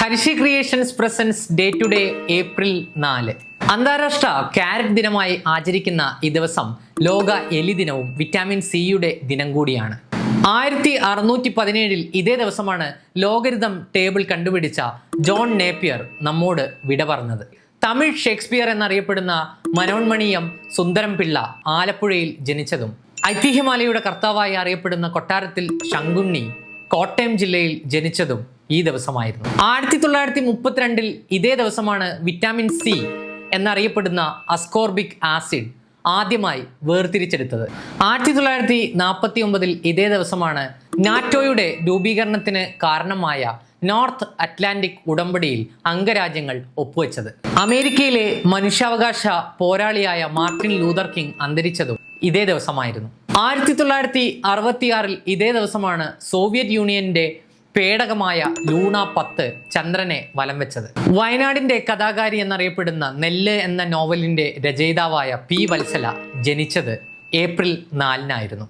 Hershey creations presents day to day April 4. അന്താരാഷ്ട്ര carrot ദിനമായി ആചരിക്കുന്ന ഈ ദിവസം ലോക എലി ദിനവും വിറ്റാമിൻ സിയുടെ ദിനം കൂടിയാണ്. 1617 ഇതേ ദിവസമാണ് ലോഗരിതം ടേബിൾ കണ്ടുപിടിച്ച ജോൺ നേപ്പിയർ നമ്മോട് വിട പറഞ്ഞത്. തമിഴ് ഷേക്സ്പിയർ എന്നറിയപ്പെടുന്ന മനോന്മണീയം സുന്ദരം പിള്ള ആലപ്പുഴയിൽ ജനിച്ചതും ഐതിഹ്യമാലയുടെ കർത്താവായി അറിയപ്പെടുന്ന കൊട്ടാരത്തിൽ ശങ്കുണ്ണി കോട്ടയം ജില്ലയിൽ ജനിച്ചതും ഈ ദിവസമായിരുന്നു. 1932 ഇതേ ദിവസമാണ് വിറ്റാമിൻ സി എന്നറിയപ്പെടുന്ന അസ്കോർബിക് ആസിഡ് ആദ്യമായി വേർതിരിച്ചെടുത്തത്. 1949 ഇതേ ദിവസമാണ് നാറ്റോയുടെ രൂപീകരണത്തിന് കാരണമായ നോർത്ത് അറ്റ്ലാന്റിക് ഉടമ്പടിയിൽ അംഗരാജ്യങ്ങൾ ഒപ്പുവെച്ചത്. അമേരിക്കയിലെ മനുഷ്യാവകാശ പോരാളിയായ മാർട്ടിൻ ലൂതർ കിങ് അന്തരിച്ചതും ഇതേ ദിവസമായിരുന്നു. 1966 ഇതേ ദിവസമാണ് സോവിയറ്റ് യൂണിയന്റെ പേടകമായ ലൂണ 10 ചന്ദ്രനെ വലം വെച്ചത്. വയനാടിന്റെ കഥാകാരി എന്നറിയപ്പെടുന്ന നെല്ല് എന്ന നോവലിന്റെ രചയിതാവായ പി വത്സല ജനിച്ചത് ഏപ്രിൽ 4 ആയിരുന്നു.